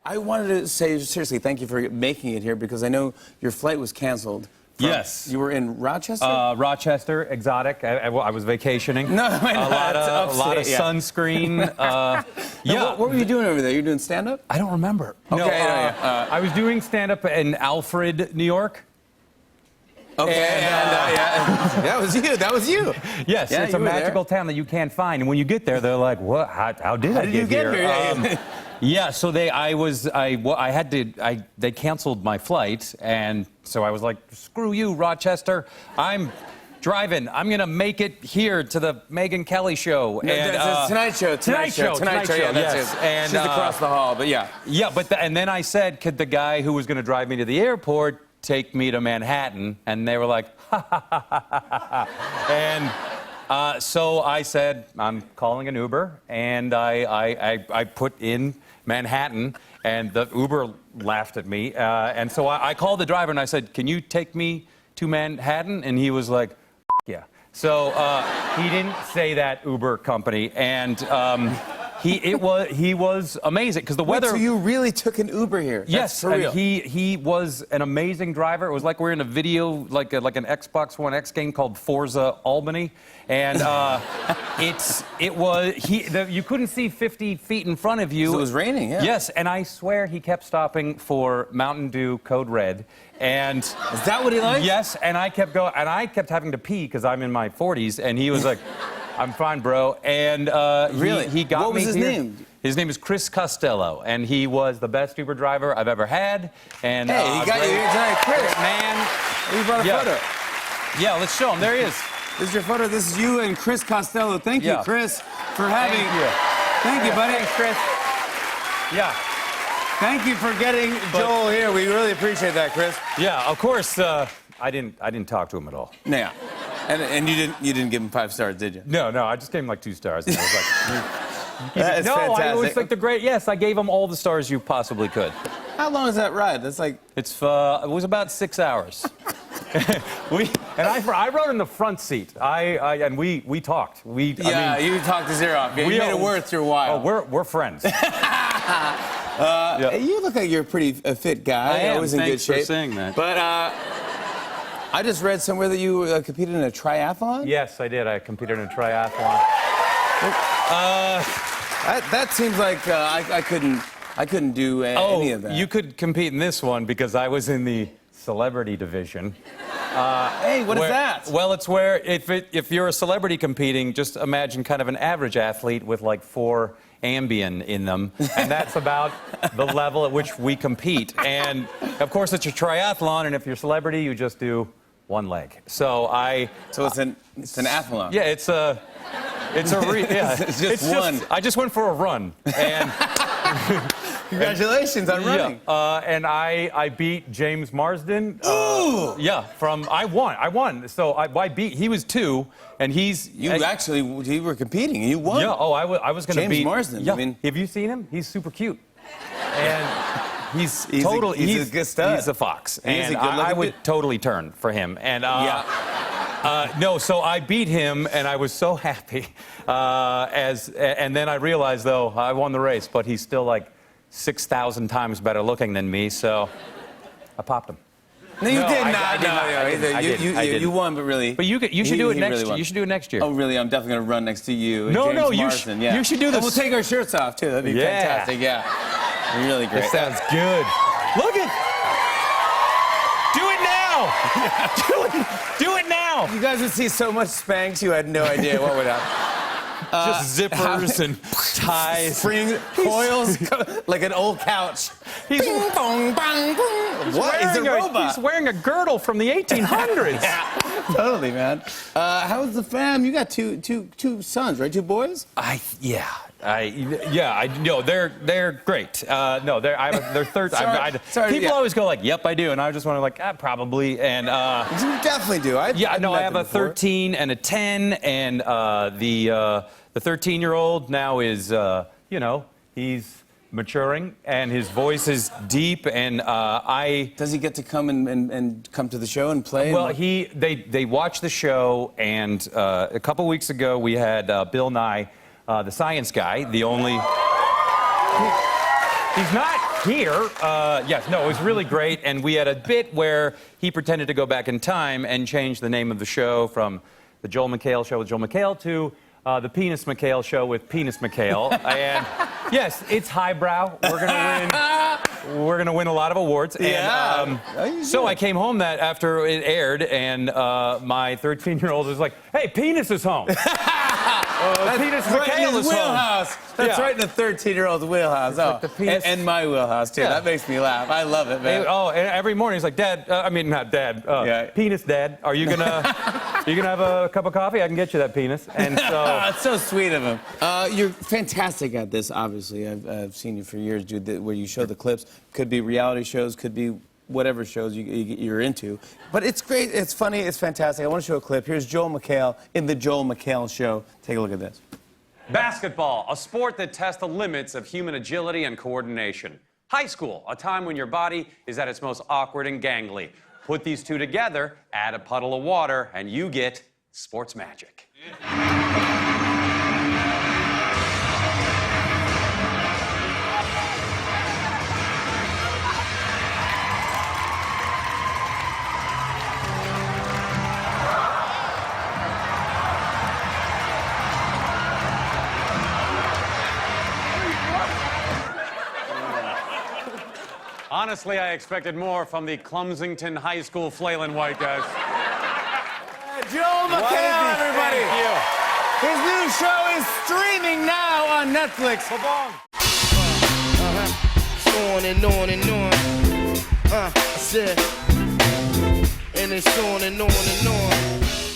I wanted to say, seriously, thank you for making it here, because I know your flight was canceled. Yes. You were in Rochester? Rochester, exotic. I was vacationing. No, I know. A lot of sunscreen. Yeah. What were you doing over there? You doing stand-up? I don't remember. Okay, No, yeah. I was doing stand-up in Alfred, New York. Okay, that was you. That was you. Yes, Yeah, it's a magical town that you can't find. And when you get there, they're like, "What? How did I you get here?" Yeah, so they canceled my flight, and so I was like, "Screw you, Rochester! I'm driving. I'm gonna make it here to the Megyn Kelly show." And Tonight Show. Tonight Show. Yeah, that's yes. it. And she's across the hall, but yeah. Yeah, but and then I said, "Could the guy who was gonna drive me to the airport take me to Manhattan?" And they were like, "Ha ha ha ha ha ha." And so I said, "I'm calling an Uber," and I put in Manhattan, and the Uber laughed at me. And so I called the driver and I said, "Can you take me to Manhattan?" And he was like, "Yeah." So he didn't say that Uber company, and he was amazing because the weather. Wait, so you really took an Uber here? Yes, for real. and he was an amazing driver. It was like we're in a video, like an Xbox One X game called Forza Albany, and you couldn't see 50 feet in front of you. So it was raining, yeah. Yes, and I swear he kept stopping for Mountain Dew Code Red, and is that what he liked? Yes, and I kept going, and I kept having to pee because I'm in my 40s, and he was like, "I'm fine, bro," and really, he got me. What was his here. name? His name is Chris Costello, and he was the best Uber driver I've ever had. And hey, he got you here tonight, Chris. Man, we brought a photo. Yeah, let's show him. There he is. This is your photo. This is you and Chris Costello. Thank you, Chris, for having. Thank you. Thank you, buddy. Thanks, Chris. Yeah. Thank you for getting Joel here. We really appreciate that, Chris. Yeah, of course. I didn't talk to him at all. Yeah. And you didn't give him 5 stars, did you? No, I just gave him like 2 stars. And I was like, that is fantastic. I was like the great. Yes, I gave him all the stars you possibly could. How long is that ride? That's like. It was about 6 hours. I rode in the front seat. And we talked. You talked his ear off. You made it worth your while. Oh, we're friends. You look like you're a pretty fit guy. I am. Always in good shape. Thanks for saying that. But I just read somewhere that you competed in a triathlon. Yes, I did. I competed in a triathlon. That seems like I couldn't do any of that. You could compete in this one because I was in the celebrity division. Hey, what is that? Well, it's where if you're a celebrity competing, just imagine kind of an average athlete with like 4 Ambien in them, and that's about the level at which we compete. And of course, it's a triathlon, and if you're a celebrity, you just do 1 leg. So it's an athlon. Yeah, it's just one. I just went for a run, and congratulations on running. Yeah, and I beat James Marsden. Ooh! Yeah, I won. So I beat. He was 2, and you were competing and you won. Yeah. Oh, I was going to beat James Marsden. Yeah. I mean, have you seen him? He's super cute, and he's a good stud. He's a fox, and I would totally turn for him. And no, so I beat him, and I was so happy. And then I realized, though, I won the race, but he's still like 6,000 times better looking than me, so I popped him. No, you did not. I didn't. You won, but really. But you should do it next year. You should do it next year. Oh, really? I'm definitely going to run next to you. No, James you Marsden. Yeah. You should do this. And we'll take our shirts off, too. That'd be fantastic. Yeah. Really great. That sounds good. Look at. Do it now. Do it now. You guys would see so much Spanx, you had no idea what would happen. Just zippers and ties. Spring coils, like an old couch. He's bing, bong, bang, boom. What? He's a robot. He's wearing a girdle from the 1800s. Yeah, totally, man. How's the fam? You got two sons, right? 2 boys? No, they're great. No, they're 13. People always go like, "Yep, I do," and I just want to like, "Probably." And you definitely do. I have a 13 and a 10, and the 13-year-old now is, he's maturing, and his voice is deep, and Does he get to come and come to the show and play? Well, they watch the show, and a couple weeks ago we had Bill Nye, the science guy, the only. here. Yes, no, it was really great. And we had a bit where he pretended to go back in time and change the name of the show from the Joel McHale Show with Joel McHale to the Penis McHale Show with Penis McHale. And yes, it's highbrow. We're gonna win a lot of awards. Yeah. And, so I came home that after it aired, and my 13-year-old was like, "Hey, Penis is home." Penis Right McHale in his is home. wheelhouse. That's Yeah. right in the 13-year-old's wheelhouse. Oh, like the penis- and my wheelhouse, too. Yeah. That makes me laugh. I love it, man. Oh, and every morning he's like, "Dad, I mean, not Dad, Yeah. Penis Dad, are you gonna have a cup of coffee? I can get you that penis." And so, Oh, it's so sweet of him. You're fantastic at this, obviously. I've seen you for years, dude, where you show the clips. Could be reality shows, could be whatever shows you're into. But it's great, it's funny, it's fantastic. I want to show a clip. Here's Joel McHale in the Joel McHale Show. Take a look at this. Basketball, a sport that tests the limits of human agility and coordination. High school, a time when your body is at its most awkward and gangly. Put these two together, add a puddle of water, and you get sports magic. Honestly, I expected more from the Clumsington High School Flaylin White guys. Joel McHale, everybody. Thank you. His new show is streaming now on Netflix. On and on and on. I said, and it's on and on and on.